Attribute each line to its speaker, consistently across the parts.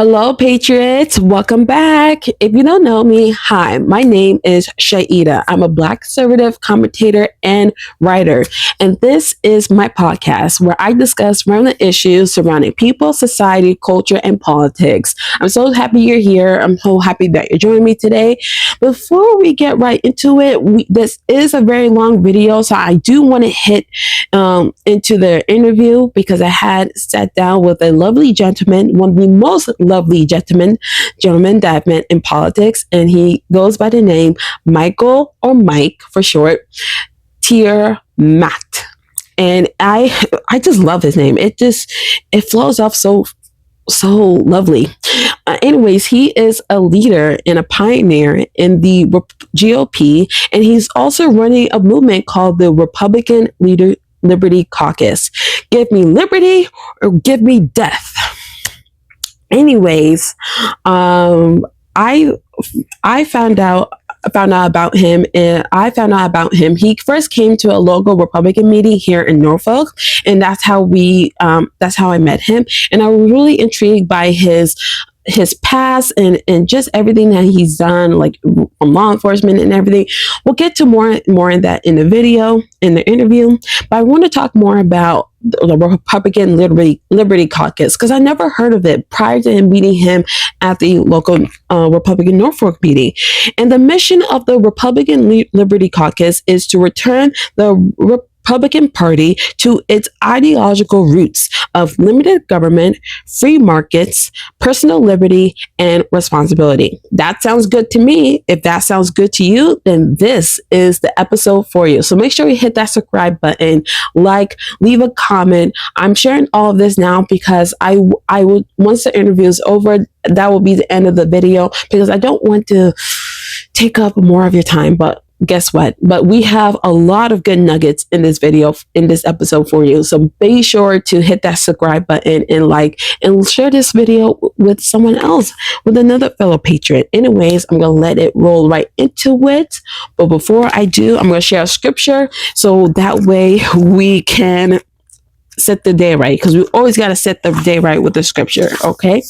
Speaker 1: Hello, Patriots. Welcome back. If you don't know me, hi, my name is Chaida. I'm a Black conservative commentator and writer. And this is my podcast where I discuss relevant issues surrounding people, society, culture, and politics. I'm so happy you're here. I'm so happy that you're joining me today. Before we get right into it, this is a very long video, so I do want to hit into the interview because I had sat down with a lovely gentleman, one of the most lovely gentlemen that I've met in politics, and he goes by the name Michael, or Mike for short, ter Maat. And I just love his name. It flows off so lovely. Anyways, he is a leader and a pioneer in the GOP, and he's also running a movement called the Republican Liberty Caucus. Give me liberty or give me death. Anyways, I found out about him, and I found out about him. He first came to a local Republican meeting here in Norfolk, and that's how I met him. And I was really intrigued by his past and just everything that he's done, like from law enforcement and everything. We'll get to more in that in the interview. But I want to talk more about the Republican Liberty Caucus, because I never heard of it prior to him meeting him at the local Republican Norfolk meeting. And the mission of the Republican Liberty Caucus is to return the Republican Party to its ideological roots of limited government, free markets, personal liberty, and responsibility. That sounds good to me. If that sounds good to you, then this is the episode for you. So make sure you hit that subscribe button, leave a comment. I'm sharing all of this now because I will, once the interview is over, that will be the end of the video, because I don't want to take up more of your time. But guess what? But we have a lot of good nuggets in this video, in this episode for you. So be sure to hit that subscribe button and share this video with someone else, with another fellow patriot. Anyways, I'm going to let it roll right into it. But before I do, I'm going to share a scripture so that way we can set the day right, because we always got to set the day right with the scripture. Okay.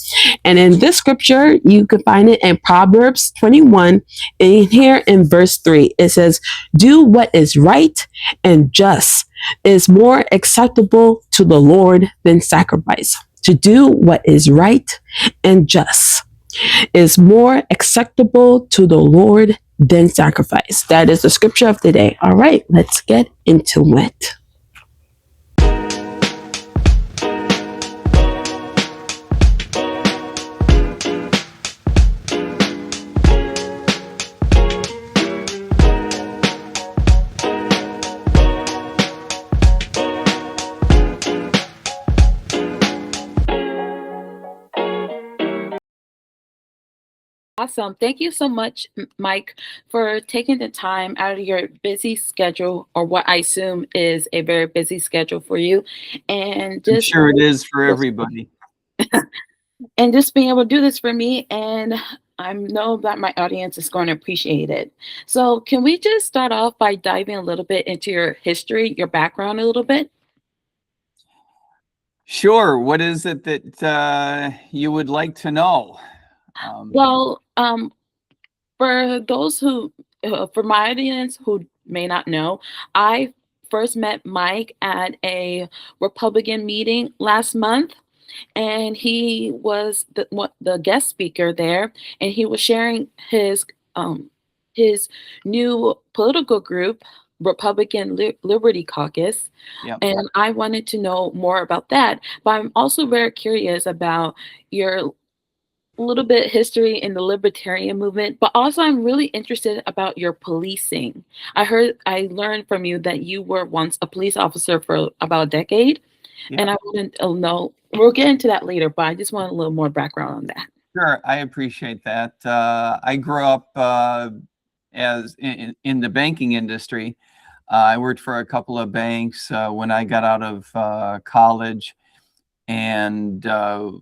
Speaker 1: And in this scripture, you can find it in Proverbs 21, and here in verse 3, it says, do what is right and just is more acceptable to the Lord than sacrifice. To do what is right and just is more acceptable to the Lord than sacrifice. That is the scripture of the day. All right, let's get into it.
Speaker 2: Awesome. Thank you so much, Mike, for taking the time out of your busy schedule, or what I assume is a very busy schedule for you. And
Speaker 3: I'm sure it is for everybody.
Speaker 2: And just being able to do this for me, and I know that my audience is going to appreciate it. So can we just start off by diving a little bit into your history, your background a little bit?
Speaker 3: Sure. What is it that you would like to know?
Speaker 2: Well, for those who, for my audience who may not know, I first met Mike at a Republican meeting last month, and he was the guest speaker there, and he was sharing his new political group, Republican Liberty Caucus.
Speaker 3: Yep.
Speaker 2: And I wanted to know more about that. But I'm also very curious about your little bit history in the libertarian movement, but also I'm really interested about your policing. I learned from you that you were once a police officer for about a decade.
Speaker 3: Yep.
Speaker 2: And I want to know, we'll get into that later, but I just want a little more background on that.
Speaker 3: Sure, I appreciate that. I grew up as in the banking industry. I worked for a couple of banks when I got out of college, and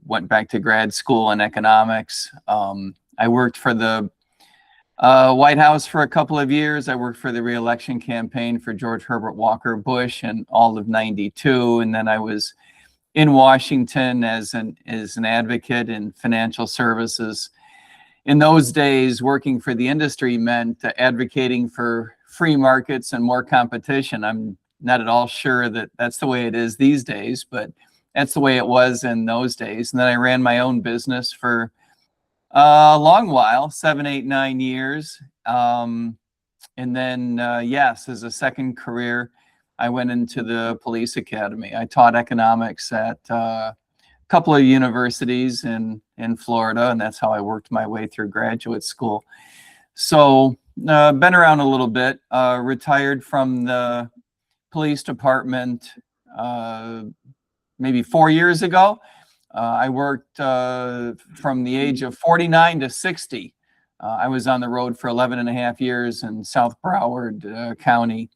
Speaker 3: went back to grad school in economics. I worked for the White House for a couple of years. I worked for the re-election campaign for George Herbert Walker Bush in all of '92, and then I was in Washington as an advocate in financial services. In those days, working for the industry meant advocating for free markets and more competition. I'm not at all sure that that's the way it is these days, but that's the way it was in those days. And then I ran my own business for a long while, 7, 8, 9 years. And then, yes, as a second career, I went into the police academy. I taught economics at a couple of universities in Florida, and that's how I worked my way through graduate school. So been around a little bit, retired from the police department maybe 4 years ago. I worked from the age of 49 to 60. I was on the road for 11 and a half years in South Broward County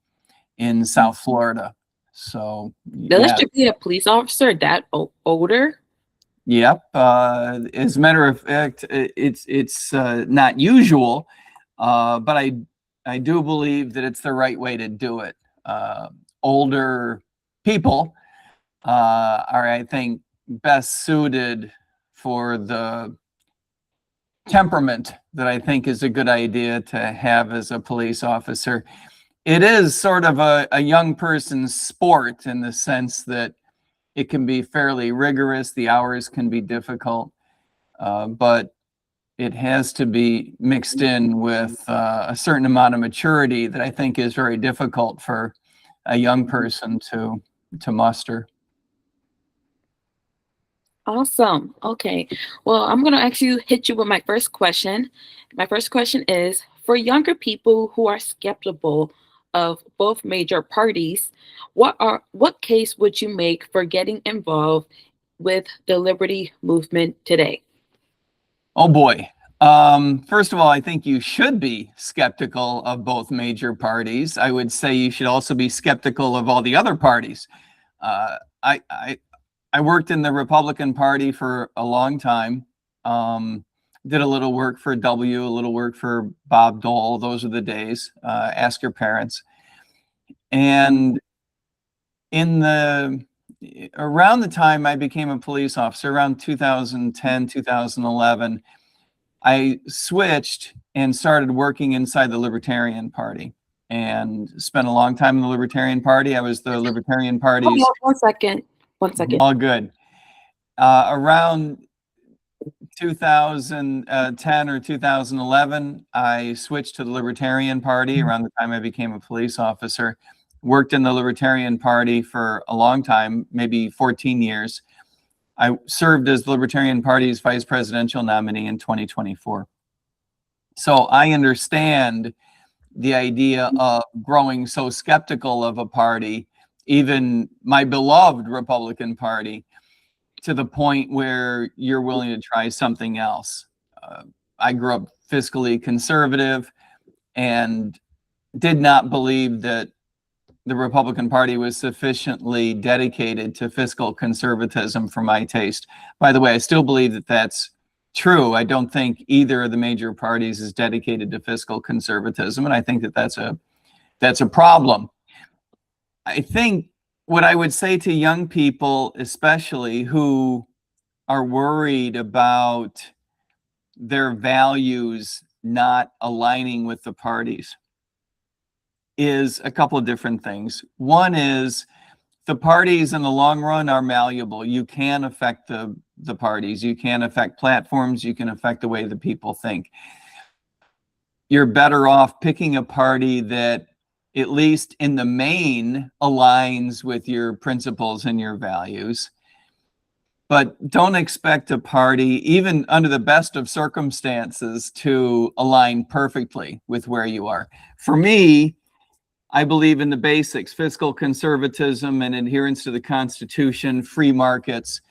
Speaker 3: in South Florida. So
Speaker 2: Does you be a police officer that older?
Speaker 3: Yep. As a matter of fact, it's not usual, but I do believe that it's the right way to do it. Older people are, I think, best suited for the temperament that I think is a good idea to have as a police officer. It is sort of a young person's sport in the sense that it can be fairly rigorous. The hours can be difficult, but it has to be mixed in with a certain amount of maturity that I think is very difficult for a young person to muster.
Speaker 2: Awesome. Okay. Well, I'm going to actually hit you with my first question. My first question is, for younger people who are skeptical of both major parties, what case would you make for getting involved with the liberty movement today?
Speaker 3: Oh boy. First of all, I think you should be skeptical of both major parties. I would say you should also be skeptical of all the other parties. I worked in the Republican Party for a long time. Did a little work for W, a little work for Bob Dole. Those are the days. Ask your parents. And around the time I became a police officer, around 2010, 2011, I switched and started working inside the Libertarian Party and spent a long time in the Libertarian Party. I was the Libertarian Party's...
Speaker 2: One second.
Speaker 3: All good. Around 2010 or 2011, I switched to the Libertarian Party around the time I became a police officer. Worked in the Libertarian Party for a long time, maybe 14 years. I served as the Libertarian Party's vice presidential nominee in 2024. So I understand the idea of growing so skeptical of a party, even my beloved Republican Party, to the point where you're willing to try something else. I grew up fiscally conservative and did not believe that the Republican Party was sufficiently dedicated to fiscal conservatism for my taste. By the way, I still believe that that's true. I don't think either of the major parties is dedicated to fiscal conservatism, and I think that that's a problem. I think what I would say to young people, especially who are worried about their values not aligning with the parties, is a couple of different things. One is the parties in the long run are malleable. You can affect the parties. You can affect platforms. You can affect the way the people think. You're better off picking a party that, at least in the main, aligns with your principles and your values. But don't expect a party, even under the best of circumstances, to align perfectly with where you are. For me, I believe in the basics: fiscal conservatism and adherence to the Constitution, free markets,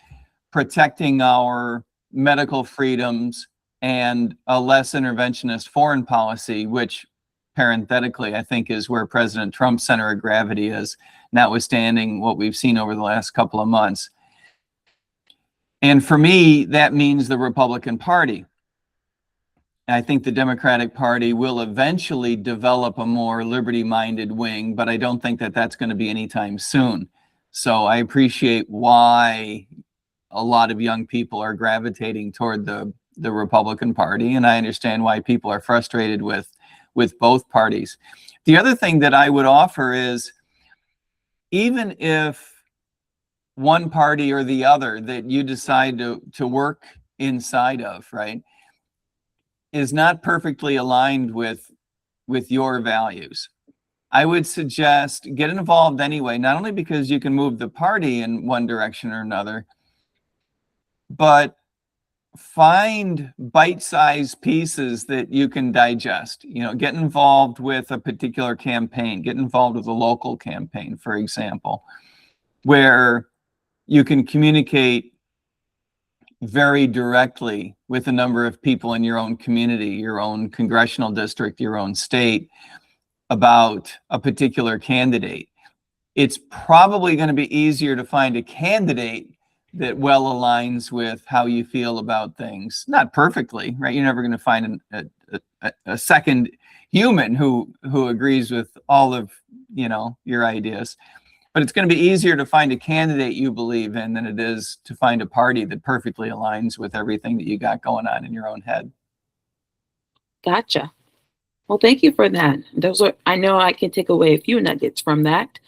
Speaker 3: protecting our medical freedoms, and a less interventionist foreign policy, which parenthetically, I think, is where President Trump's center of gravity is, notwithstanding what we've seen over the last couple of months. And for me, that means the Republican Party. I think the Democratic Party will eventually develop a more liberty-minded wing, but I don't think that that's going to be anytime soon. So I appreciate why a lot of young people are gravitating toward the Republican Party, and I understand why people are frustrated with both parties. The other thing that I would offer is, even if one party or the other that you decide to work inside of, right, is not perfectly aligned with your values, I would suggest get involved anyway, not only because you can move the party in one direction or another, but find bite-sized pieces that you can digest. You know, get involved with a particular campaign, get involved with a local campaign, for example, where you can communicate very directly with a number of people in your own community, your own congressional district, your own state, about a particular candidate. It's probably going to be easier to find a candidate that well aligns with how you feel about things. Not perfectly, right? You're never going to find a second human who agrees with all of, you know, your ideas. But it's going to be easier to find a candidate you believe in than it is to find a party that perfectly aligns with everything that you got going on in your own head.
Speaker 2: Gotcha. Well, thank you for that. Those are, I know I can take away a few nuggets from that.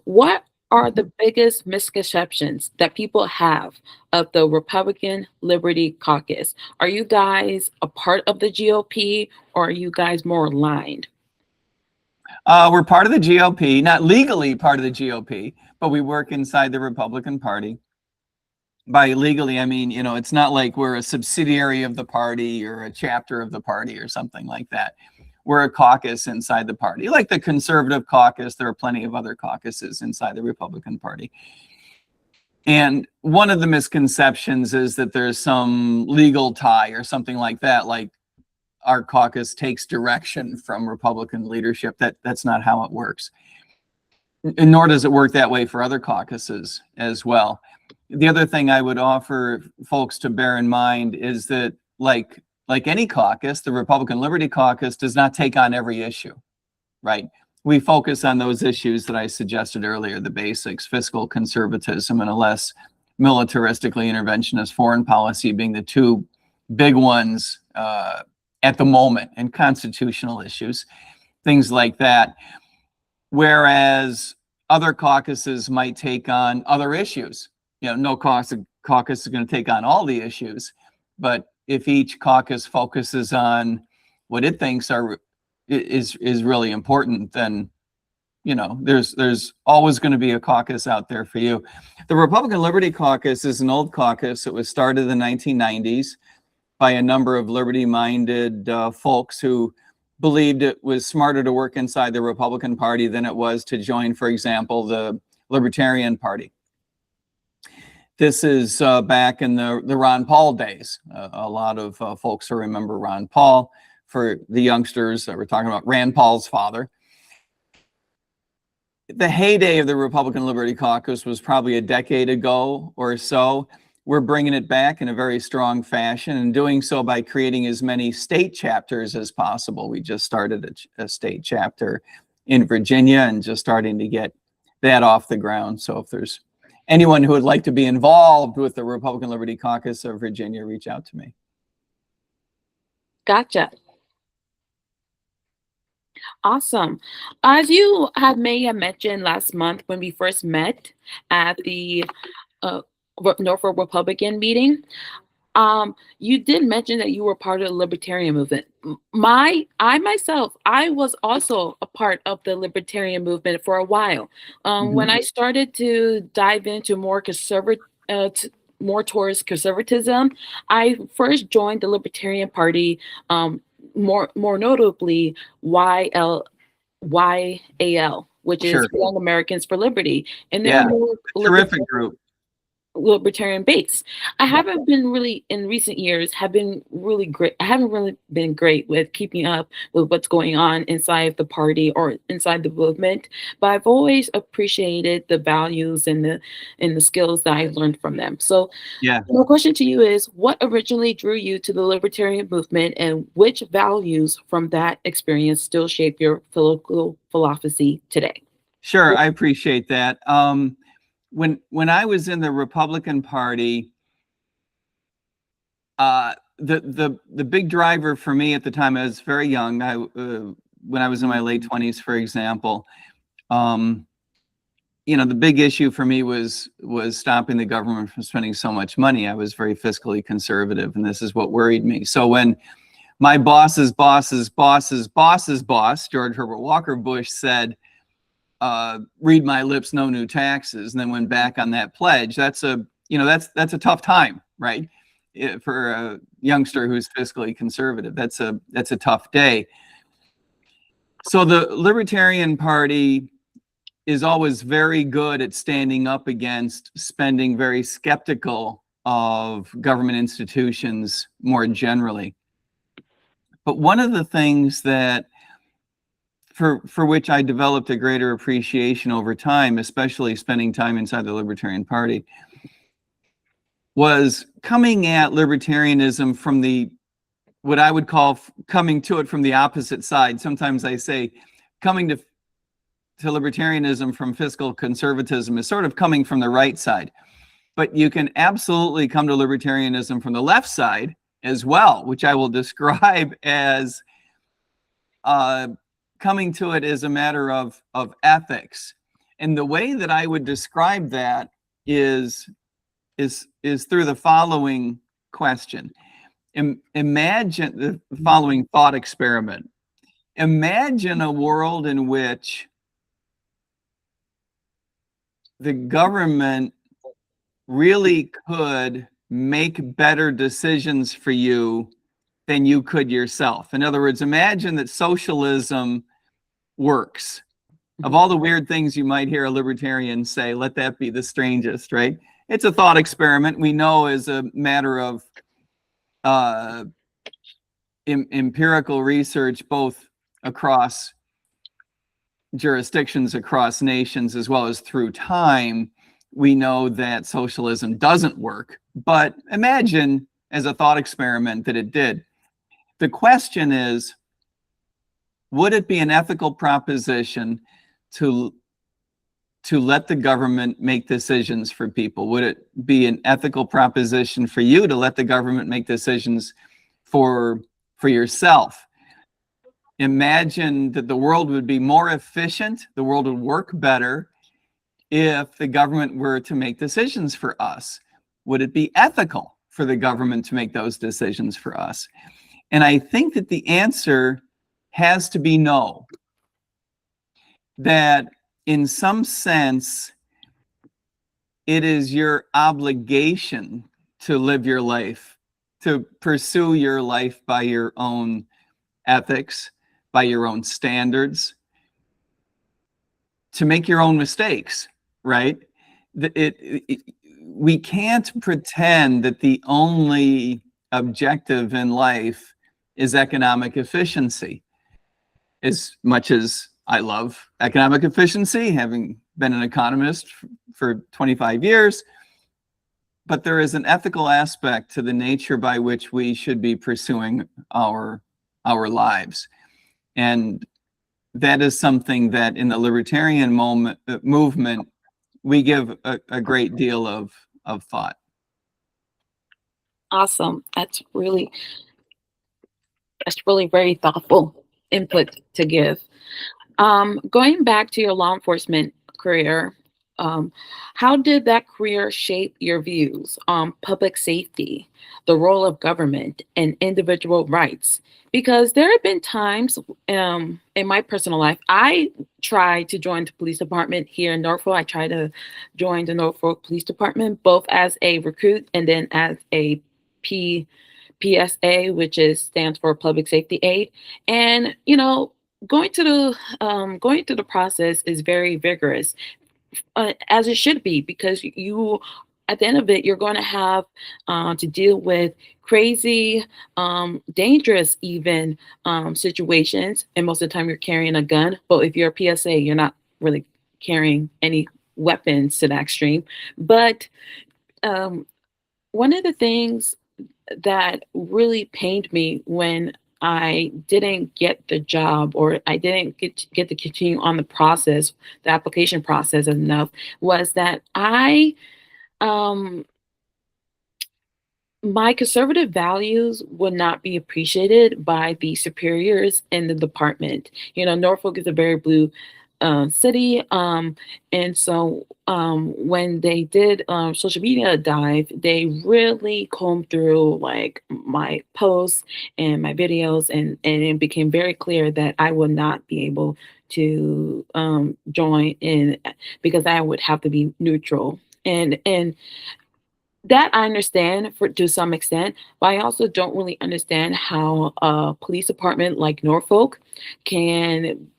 Speaker 2: What are the biggest misconceptions that people have of the Republican Liberty Caucus? Are you guys a part of the GOP, or are you guys more aligned?
Speaker 3: We're part of the GOP, not legally part of the GOP, but we work inside the Republican Party. By legally, I mean, you know, it's not like we're a subsidiary of the party or a chapter of the party or something like that. We're a caucus inside the party. Like the conservative caucus, there are plenty of other caucuses inside the Republican Party. And one of the misconceptions is that there's some legal tie or something like that, like our caucus takes direction from Republican leadership. That's not how it works. And nor does it work that way for other caucuses as well. The other thing I would offer folks to bear in mind is that, like any caucus, the Republican Liberty Caucus does not take on every issue, right? We focus on those issues that I suggested earlier, the basics, fiscal conservatism, and a less militaristically interventionist foreign policy being the two big ones at the moment, and constitutional issues, things like that. Whereas other caucuses might take on other issues. You know, no caucus is going to take on all the issues, but if each caucus focuses on what it thinks is really important, then, you know, there's always going to be a caucus out there for you. The Republican Liberty Caucus is an old caucus. It was started in the 1990s by a number of liberty-minded folks who believed it was smarter to work inside the Republican Party than it was to join, for example, the Libertarian Party. This is back in the Ron Paul days. A lot of folks who remember Ron Paul. For the youngsters, we're talking about Rand Paul's father. The heyday of the Republican Liberty Caucus was probably a decade ago or so. We're bringing it back in a very strong fashion, and doing so by creating as many state chapters as possible. We just started a state chapter in Virginia and just starting to get that off the ground. So if there's anyone who would like to be involved with the Republican Liberty Caucus of Virginia, reach out to me.
Speaker 2: Gotcha. Awesome. As you had may have mentioned last month when we first met at the Norfolk Republican meeting, you did mention that you were part of the libertarian movement. I myself, I was also a part of the libertarian movement for a while. When I started to dive into more more towards conservatism, I first joined the Libertarian Party, more notably YAL, which is Young Americans for Liberty, and they're more
Speaker 3: terrific group.
Speaker 2: Libertarian base. I haven't been really in recent years have been really great. I haven't really been great with keeping up with what's going on inside the party or inside the movement, but I've always appreciated the values and the skills that I learned from them. So my question to you is, what originally drew you to the libertarian movement, and which values from that experience still shape your political philosophy today?
Speaker 3: Sure, I appreciate that. when I was in the Republican Party, the big driver for me at the time, I was very young. When I was in my late 20s, for example, the big issue for me was stopping the government from spending so much money. I was very fiscally conservative, and this is what worried me. So when my boss's boss's boss's boss's boss, George Herbert Walker Bush, said, read my lips, no new taxes, and then went back on that pledge, that's a tough time, right? For a youngster who's fiscally conservative, that's a tough day. So the Libertarian Party is always very good at standing up against spending, very skeptical of government institutions more generally. But one of the things that for which I developed a greater appreciation over time, especially spending time inside the Libertarian Party, was coming at libertarianism from what I would call coming to it from the opposite side. Sometimes I say coming to libertarianism from fiscal conservatism is sort of coming from the right side. But you can absolutely come to libertarianism from the left side as well, which I will describe as coming to it as a matter of ethics. And the way that I would describe that is through the following question. Imagine the following thought experiment. Imagine a world in which the government really could make better decisions for you than you could yourself. In other words, imagine that socialism works. Of all the weird things you might hear a libertarian say, let that be the strangest, right? It's a thought experiment. We know as a matter of empirical research, both across jurisdictions, across nations, as well as through time, we know that socialism doesn't work. But imagine as a thought experiment that it did. The question is, would it be an ethical proposition to let the government make decisions for people? Would it be an ethical proposition for you to let the government make decisions for yourself? Imagine that the world would be more efficient, the world would work better if the government were to make decisions for us. Would it be ethical for the government to make those decisions for us? And I think that the answer has to be no. That in some sense, it is your obligation to live your life, to pursue your life by your own ethics, by your own standards, to make your own mistakes, right? We can't pretend that the only objective in life is economic efficiency. As much as I love economic efficiency, having been an economist for 25 years, but there is an ethical aspect to the nature by which we should be pursuing our lives. And that is something that in the libertarian movement, we give a great deal of thought.
Speaker 2: Awesome. That's really very thoughtful input to give. Going back to your law enforcement career, how did that career shape your views on public safety, the role of government, and individual rights? Because there have been times in my personal life, I tried to join the police department here in Norfolk. I tried to join the Norfolk Police Department, both as a recruit and then as a PSA, which stands for Public Safety Aide. And, going through the process is very vigorous, as it should be, because you, at the end of it, you're going to have to deal with crazy, dangerous even situations. And most of the time you're carrying a gun. But if you're a PSA, you're not really carrying any weapons to that extreme. But one of the things that really pained me when I didn't get the job, or I didn't get to continue on the application process enough, was that um, my conservative values would not be appreciated by the superiors in the department. Norfolk is a very blue city, and so when they did social media dive, they really combed through like my posts and my videos, and it became very clear that I would not be able to join in, because I would have to be neutral. And that I understand for to some extent, but I also don't really understand how a police department like Norfolk can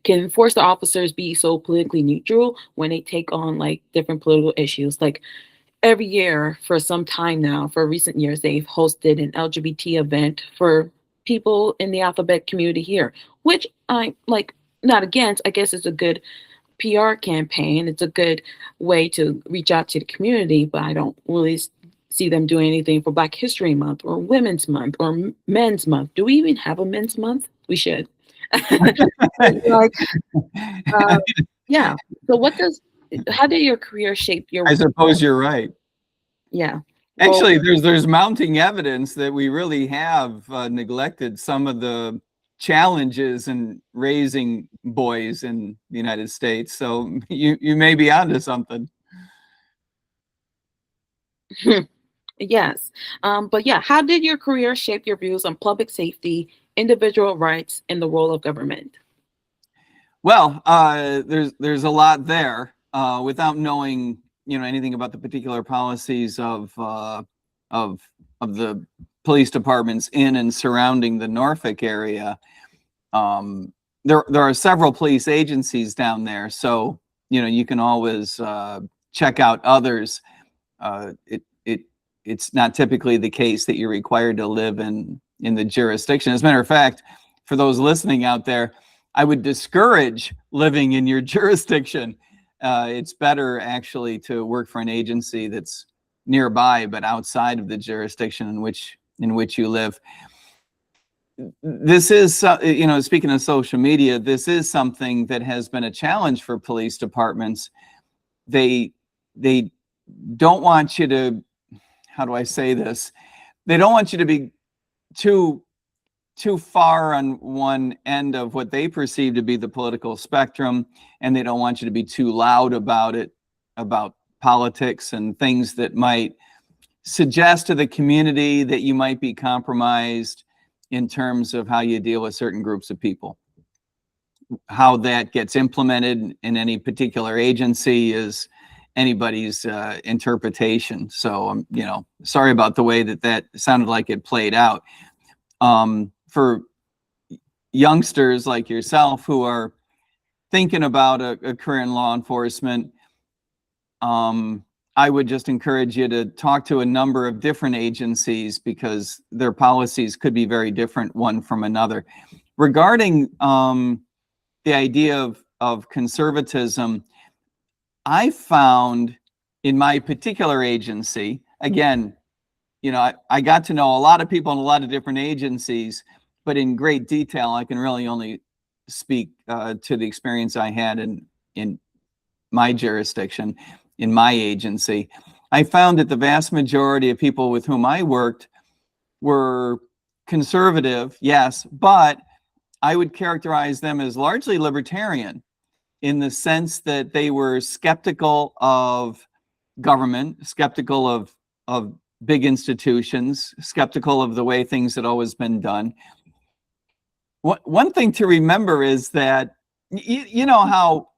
Speaker 2: can force the officers be so politically neutral when they take on like different political issues. Like every year for some time now, for recent years, they've hosted an LGBT event for people in the alphabet community here, which I like, not against. I guess it's a good PR campaign. It's a good way to reach out to the community, but I don't really see them doing anything for Black History Month or Women's Month or Men's Month. Do we even have a Men's Month? We should. Like, yeah. So how did your career shape your?
Speaker 3: I suppose you're right.
Speaker 2: Yeah.
Speaker 3: Actually, there's mounting evidence that we really have neglected some of the challenges in raising boys in the United States. So you may be onto something.
Speaker 2: Yes. But yeah, how did your career shape your views on public safety, individual rights, and the role of government?
Speaker 3: Well, there's a lot there. Without knowing anything about the particular policies of the police departments in and surrounding the Norfolk area. There are several police agencies down there, so you can always check out others. It's not typically the case that you're required to live in the jurisdiction. As a matter of fact, for those listening out there, I would discourage living in your jurisdiction. It's better actually to work for an agency that's nearby but outside of the jurisdiction in which you live. This is, speaking of social media, this is something that has been a challenge for police departments. They don't want you to, how do I say this? They don't want you to be too far on one end of what they perceive to be the political spectrum, and they don't want you to be too loud about it, about politics and things that might suggest to the community that you might be compromised in terms of how you deal with certain groups of people. How that gets implemented in any particular agency is anybody's interpretation. So sorry about the way that sounded like it played out. For youngsters like yourself who are thinking about a career in law enforcement, I would just encourage you to talk to a number of different agencies, because their policies could be very different one from another. Regarding the idea of conservatism, I found in my particular agency, again, I got to know a lot of people in a lot of different agencies, but in great detail, I can really only speak to the experience I had in my jurisdiction, in my agency. I found that the vast majority of people with whom I worked were conservative, yes, but I would characterize them as largely libertarian, in the sense that they were skeptical of government, skeptical of big institutions, skeptical of the way things had always been done. One thing to remember is that, you know how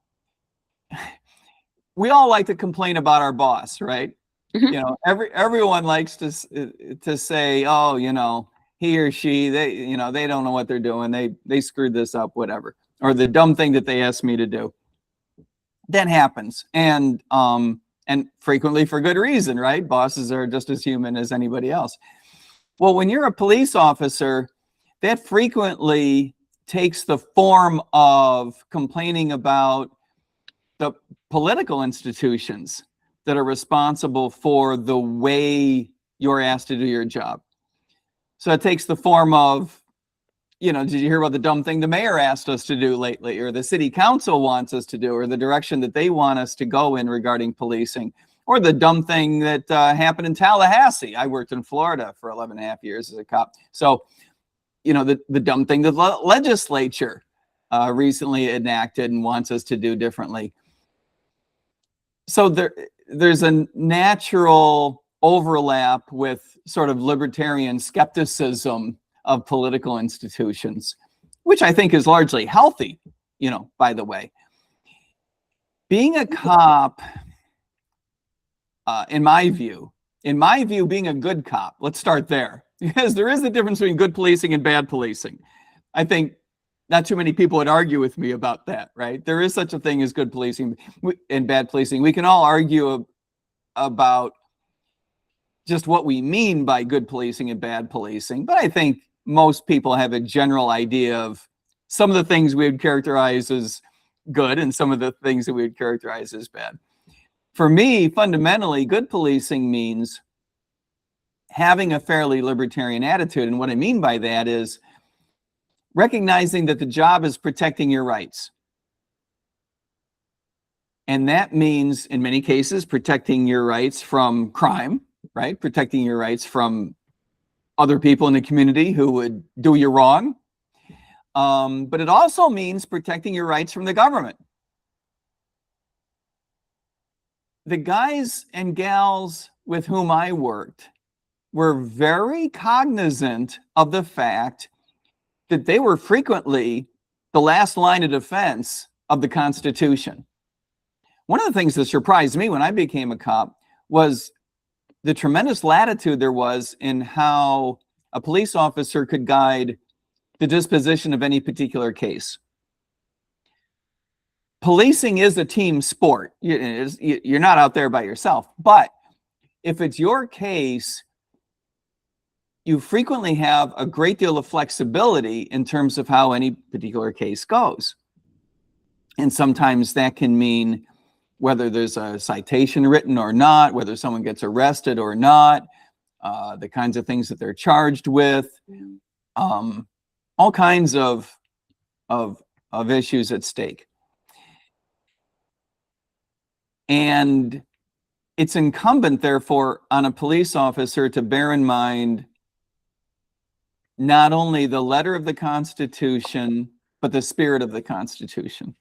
Speaker 3: we all like to complain about our boss, right?
Speaker 2: Mm-hmm.
Speaker 3: Everyone likes to say, oh, he or she, they don't know what they're doing. They screwed this up, whatever, or the dumb thing that they asked me to do. That happens, and frequently for good reason, right? Bosses are just as human as anybody else. Well, when you're a police officer, that frequently takes the form of complaining about the political institutions that are responsible for the way you're asked to do your job. So it takes the form of, you know, did you hear about the dumb thing the mayor asked us to do lately, or the city council wants us to do, or the direction that they want us to go in regarding policing, or the dumb thing that happened in Tallahassee. I worked in Florida for 11 and a half years as a cop. So, you know, the dumb thing the legislature recently enacted and wants us to do differently. So there's a natural overlap with sort of libertarian skepticism of political institutions, which I think is largely healthy, you know, by the way. Being a cop, in my view, being a good cop, let's start there, because there is a difference between good policing and bad policing. I think not too many people would argue with me about that, right? There is such a thing as good policing and bad policing. We can all argue about just what we mean by good policing and bad policing, but I think most people have a general idea of some of the things we would characterize as good and some of the things that we would characterize as bad. For me, fundamentally, good policing means having a fairly libertarian attitude. And what I mean by that is recognizing that the job is protecting your rights. And that means, in many cases, protecting your rights from crime, right? Protecting your rights from other people in the community who would do you wrong. But it also means protecting your rights from the government. The guys and gals with whom I worked were very cognizant of the fact that they were frequently the last line of defense of the Constitution. One of the things that surprised me when I became a cop was the tremendous latitude there was in how a police officer could guide the disposition of any particular case. Policing is a team sport. You're not out there by yourself. But if it's your case, you frequently have a great deal of flexibility in terms of how any particular case goes. And sometimes that can mean whether there's a citation written or not, whether someone gets arrested or not, the kinds of things that they're charged with, all kinds of issues at stake. And it's incumbent, therefore, on a police officer to bear in mind not only the letter of the Constitution, but the spirit of the Constitution.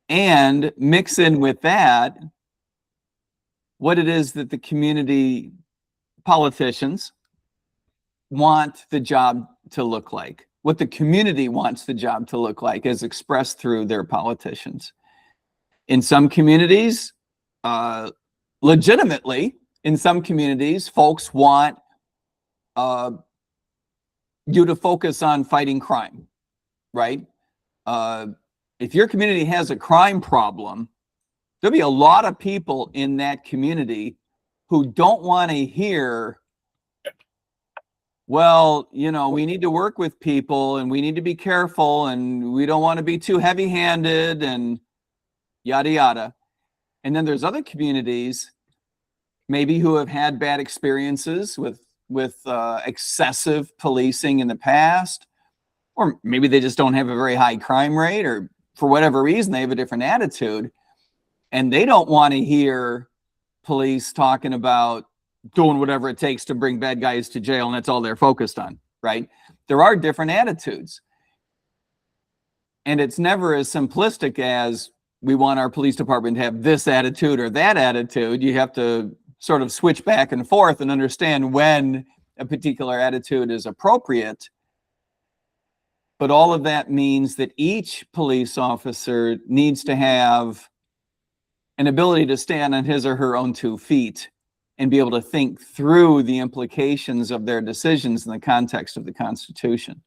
Speaker 3: And mix in with that what it is that the community politicians want the job to look like, what the community wants the job to look like as expressed through their politicians. In some communities, legitimately, in some communities, folks want you to focus on fighting crime, right? If your community has a crime problem, there'll be a lot of people in that community who don't want to hear, well, you know, we need to work with people and we need to be careful and we don't want to be too heavy-handed and yada, yada. And then there's other communities maybe who have had bad experiences with excessive policing in the past, or maybe they just don't have a very high crime rate, or for whatever reason, they have a different attitude. And they don't want to hear police talking about doing whatever it takes to bring bad guys to jail, and that's all they're focused on, right? There are different attitudes. And it's never as simplistic as we want our police department to have this attitude or that attitude. You have to sort of switch back and forth and understand when a particular attitude is appropriate. But all of that means that each police officer needs to have an ability to stand on his or her own 2 feet and be able to think through the implications of their decisions in the context of the Constitution.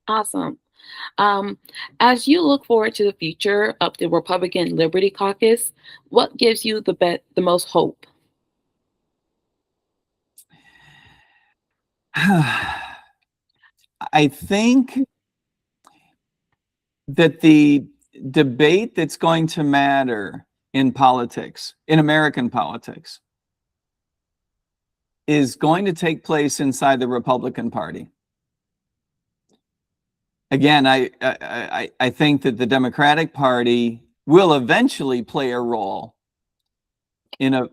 Speaker 2: Awesome. As you look forward to the future of the Republican Liberty Caucus, what gives you the most hope?
Speaker 3: I think that the debate that's going to matter in politics, in American politics, is going to take place inside the Republican Party. Again, I think that the Democratic Party will eventually play a role in a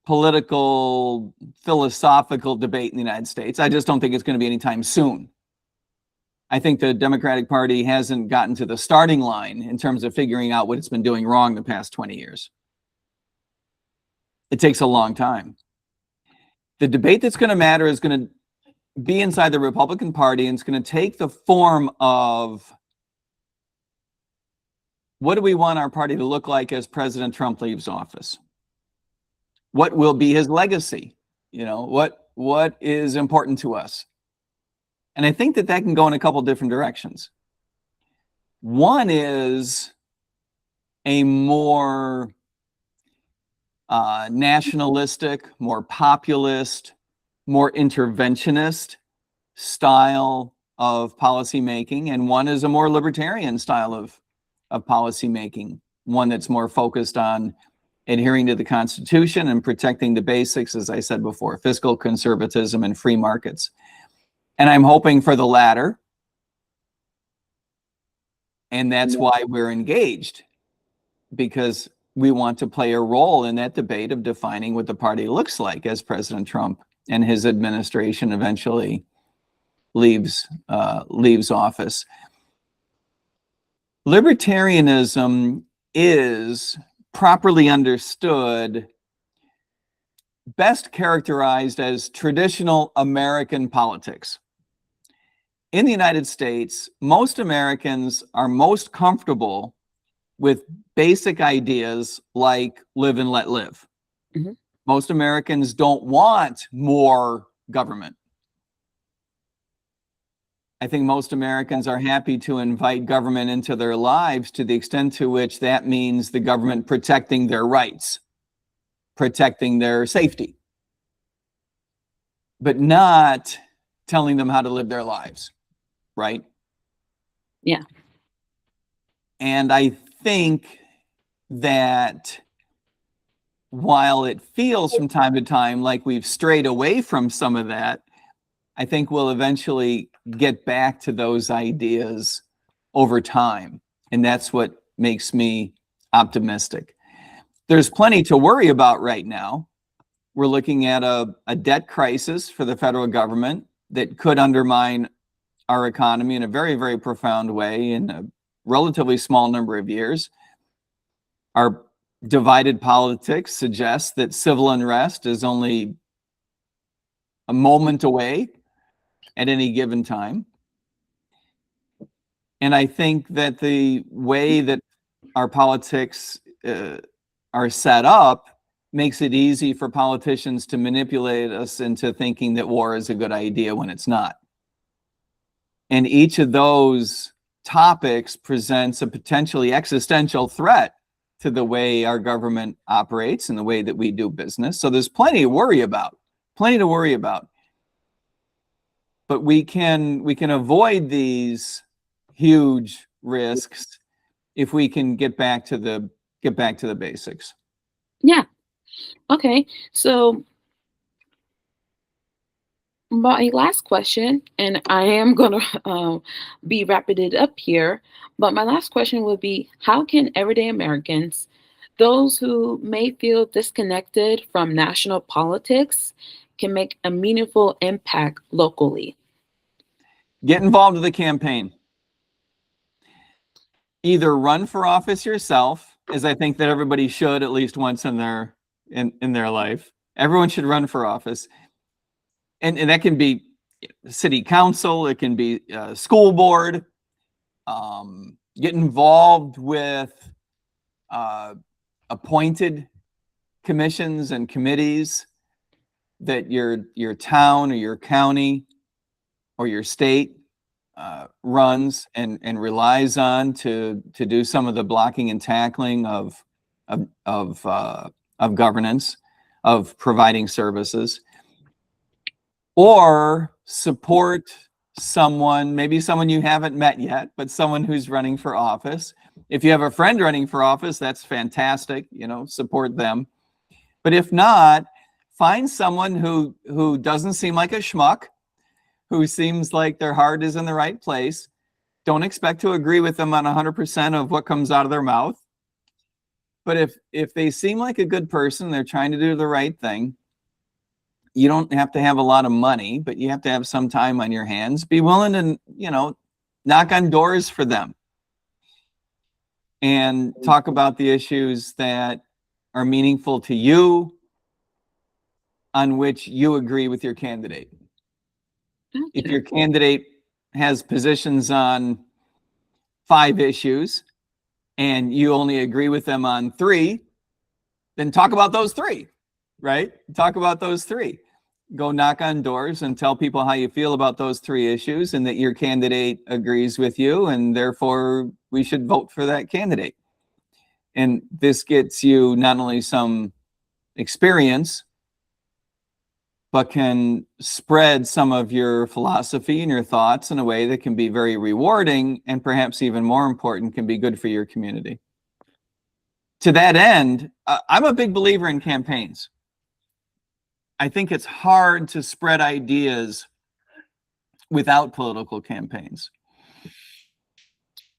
Speaker 3: political, philosophical debate in the United States. I just don't think it's going to be anytime soon. I think the Democratic Party hasn't gotten to the starting line in terms of figuring out what it's been doing wrong the past 20 years. It takes a long time. The debate that's going to matter is going to be inside the Republican Party, and it's going to take the form of, what do we want our party to look like as President Trump leaves office? What will be his legacy? You know, what is important to us? And I think that that can go in a couple different directions. One is a more nationalistic, more populist, more interventionist style of policymaking, and one is a more libertarian style of policymaking, one that's more focused on adhering to the Constitution and protecting the basics, as I said before, fiscal conservatism and free markets. And I'm hoping for the latter. And that's why we're engaged, because we want to play a role in that debate of defining what the party looks like as President Trump and his administration eventually leaves office. Libertarianism is, properly understood, best characterized as traditional American politics. In the United States, most Americans are most comfortable with basic ideas like live and let live.
Speaker 2: Mm-hmm.
Speaker 3: Most Americans don't want more government. I think most Americans are happy to invite government into their lives to the extent to which that means the government protecting their rights, protecting their safety, but not telling them how to live their lives, right?
Speaker 2: Yeah.
Speaker 3: And I think that while it feels from time to time like we've strayed away from some of that, I think we'll eventually get back to those ideas over time. And that's what makes me optimistic. There's plenty to worry about right now. We're looking at a debt crisis for the federal government that could undermine our economy in a very, very profound way in a relatively small number of years. Our divided politics suggests that civil unrest is only a moment away at any given time. And I think that the way that our politics are set up makes it easy for politicians to manipulate us into thinking that war is a good idea when it's not. And each of those topics presents a potentially existential threat to the way our government operates and the way that we do business. So there's plenty to worry about, But we can avoid these huge risks if we can get back to the basics.
Speaker 2: Yeah. Okay. So my last question, and I am going to be wrapping it up here, but my last question would be, how can everyday Americans, those who may feel disconnected from national politics, can make a meaningful impact locally?
Speaker 3: Get involved with the campaign. Either run for office yourself, as I think that everybody should at least once in their life. Everyone should run for office. And that can be city council, it can be school board. Get involved with appointed commissions and committees that your town or your county or your state runs and relies on to do some of the blocking and tackling of governance, of providing services. Or support someone, maybe someone you haven't met yet, but someone who's running for office. If you have a friend running for office, that's fantastic, support them. But if not, find someone who doesn't seem like a schmuck, who seems like their heart is in the right place. Don't expect to agree with them on 100% of what comes out of their mouth. But if they seem like a good person, they're trying to do the right thing, you don't have to have a lot of money, but you have to have some time on your hands. Be willing to, knock on doors for them and talk about the issues that are meaningful to you, on which you agree with your candidate. If your candidate has positions on 5 issues and you only agree with them on 3, then talk about those 3, right? Talk about those 3. Go knock on doors and tell people how you feel about those 3 issues and that your candidate agrees with you, and therefore we should vote for that candidate. And this gets you not only some experience, but can spread some of your philosophy and your thoughts in a way that can be very rewarding, and perhaps even more important, can be good for your community. To that end, I'm a big believer in campaigns. I think it's hard to spread ideas without political campaigns.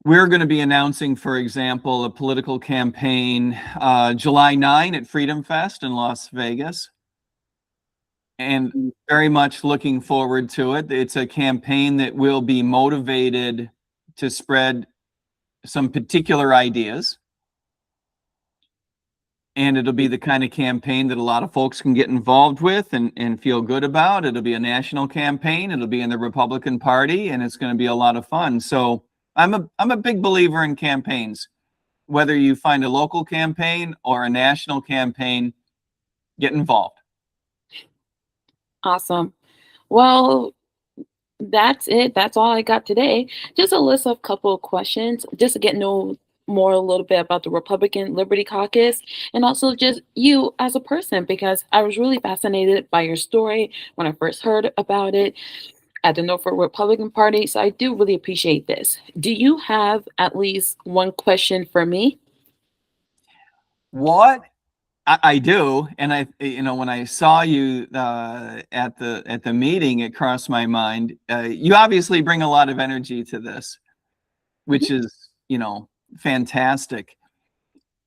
Speaker 3: We're going to be announcing, for example, a political campaign July 9 at Freedom Fest in Las Vegas. And very much looking forward to it. It's a campaign that will be motivated to spread some particular ideas. And it'll be the kind of campaign that a lot of folks can get involved with and feel good about. It'll be a national campaign. It'll be in the Republican Party, and it's going to be a lot of fun. So I'm a big believer in campaigns. Whether you find a local campaign or a national campaign, get involved.
Speaker 2: Awesome. Well, that's it. That's all I got today. Just a list of couple of questions, just to get know more a little bit about the Republican Liberty Caucus, and also just you as a person, because I was really fascinated by your story when I first heard about it at the Norfolk Republican Party. So I do really appreciate this. Do you have at least one question for me?
Speaker 3: What? I do, and when I saw you at the meeting, it crossed my mind. You obviously bring a lot of energy to this, which is fantastic.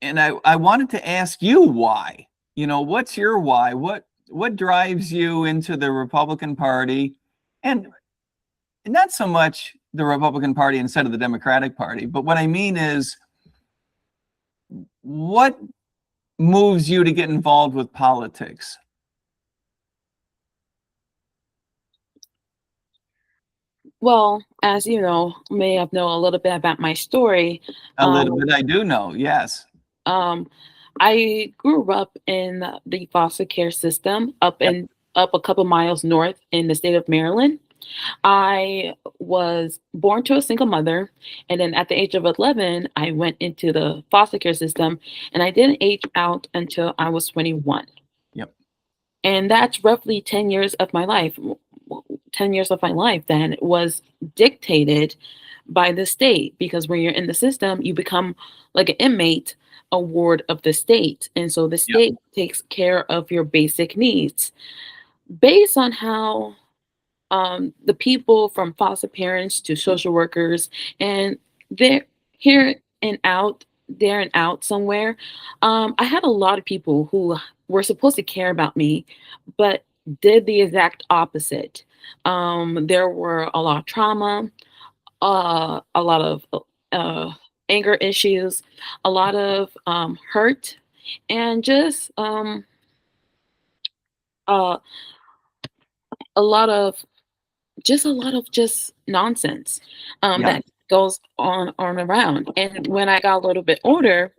Speaker 3: And I wanted to ask you why. What's your why? What drives you into the Republican Party, and not so much the Republican Party instead of the Democratic Party, but what I mean is, what moves you to get involved with politics?
Speaker 2: Well, as you may have known a little bit about my story.
Speaker 3: A little bit, I do know, yes.
Speaker 2: I grew up in the foster care system up a couple miles north in the state of Maryland. I was born to a single mother, and then at the age of 11, I went into the foster care system, and I didn't age out until I was 21.
Speaker 3: Yep.
Speaker 2: And that's roughly 10 years of my life. 10 years of my life then was dictated by the state, because when you're in the system, you become like an inmate, a ward of the state. And so the state takes care of your basic needs based on how the people from foster parents to social workers, and they're here and out, there and out somewhere. I had a lot of people who were supposed to care about me, but did the exact opposite. There were a lot of trauma, a lot of anger issues, a lot of hurt, and just a lot of just nonsense that goes on around. And when I got a little bit older,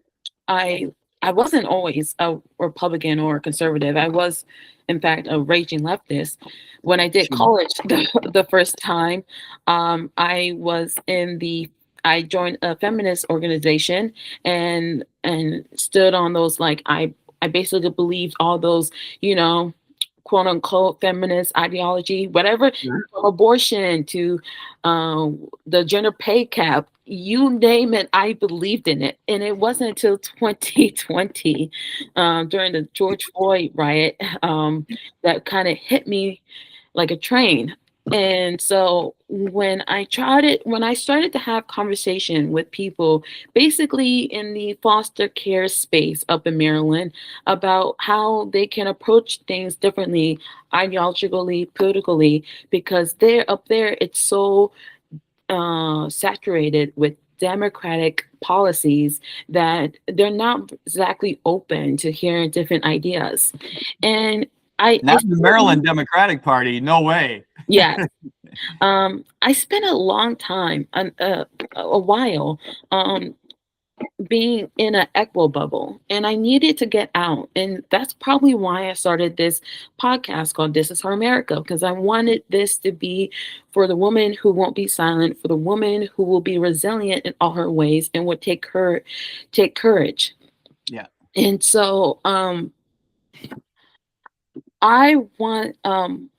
Speaker 2: I wasn't always a Republican or conservative. I was, in fact, a raging leftist. When I did college the first time, I joined a feminist organization and stood on those, like, I basically believed all those, quote unquote feminist ideology, whatever, from abortion to the gender pay cap, you name it, I believed in it. And it wasn't until 2020, during the George Floyd riot, that kind of hit me like a train. And so when I started to have conversation with people basically in the foster care space up in Maryland about how they can approach things differently, ideologically, politically, because they're up there, it's so saturated with democratic policies that they're not exactly open to hearing different ideas. And I
Speaker 3: Not the Maryland Democratic Party. No way.
Speaker 2: yes. I spent a long time, a while, being in an echo bubble, and I needed to get out. And that's probably why I started this podcast called This Is Her America, because I wanted this to be for the woman who won't be silent, for the woman who will be resilient in all her ways and would take courage.
Speaker 3: Yeah.
Speaker 2: And so I want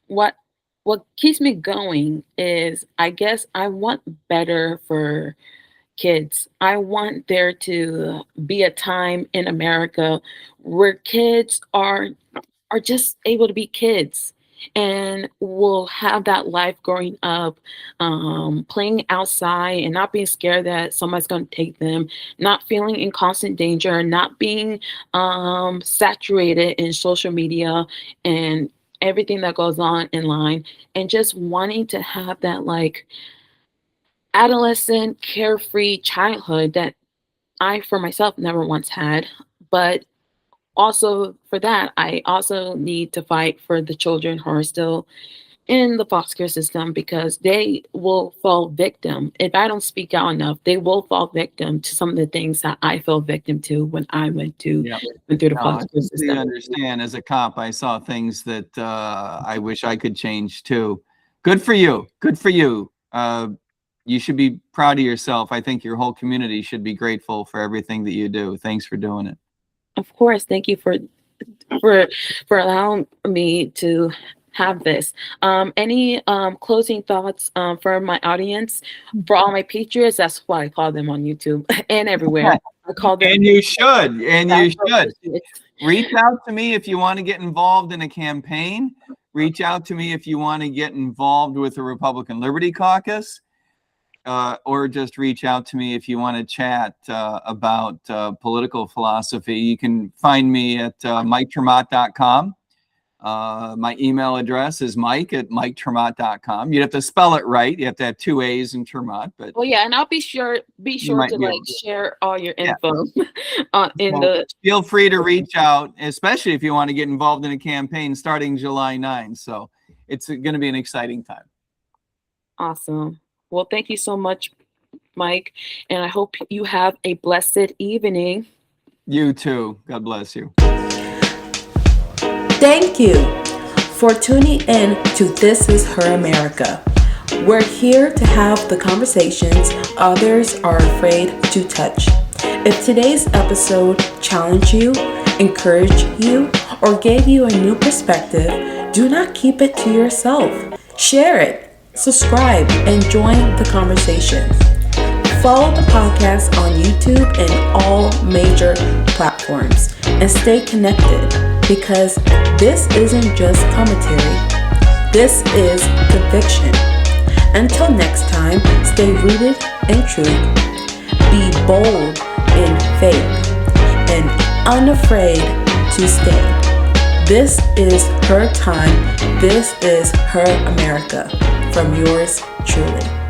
Speaker 2: what keeps me going is, I guess, I want better for kids. I want there to be a time in America where kids are just able to be kids and will have that life growing up, playing outside and not being scared that somebody's going to take them, not feeling in constant danger, not being saturated in social media and everything that goes on in line, and just wanting to have that like adolescent carefree childhood that I for myself never once had. But also for that, I also need to fight for the children who are still in the foster care system, because they will fall victim. If I don't speak out enough, they will fall victim to some of the things that I fell victim to when I went through the foster care
Speaker 3: I
Speaker 2: system.
Speaker 3: understand. As a cop, I saw things that I wish I could change too. Good for you. Good for you. You should be proud of yourself. I think your whole community should be grateful for everything that you do. Thanks for doing it.
Speaker 2: Of course, thank you for allowing me to have this. Any closing thoughts for my audience, for all my patriots? That's why I call them on YouTube and everywhere. I call them.
Speaker 3: And you should. And you should. Reach out to me if you want to get involved in a campaign. Reach out to me if you want to get involved with the Republican Liberty Caucus. Or just reach out to me if you want to chat about political philosophy. You can find me at MikeTerMaat.com. My email address is mike@MikeTerMaat.com. You have to spell it right. You have to have 2 A's in Termat. But
Speaker 2: well, yeah, and I'll be sure to like share all your info
Speaker 3: Feel free to reach out, especially if you want to get involved in a campaign starting July 9. So it's going to be an exciting time.
Speaker 2: Awesome. Well, thank you so much, Mike, and I hope you have a blessed evening.
Speaker 3: You too. God bless you.
Speaker 4: Thank you for tuning in to This Is Her America. We're here to have the conversations others are afraid to touch. If today's episode challenged you, encouraged you, or gave you a new perspective, do not keep it to yourself. Share it. Subscribe and join the conversation. Follow the podcast on YouTube and all major platforms and stay connected, because this isn't just commentary. This is conviction. Until next time, stay rooted in truth, be bold in faith, and unafraid to stand. This is her time. This is her America. From yours truly.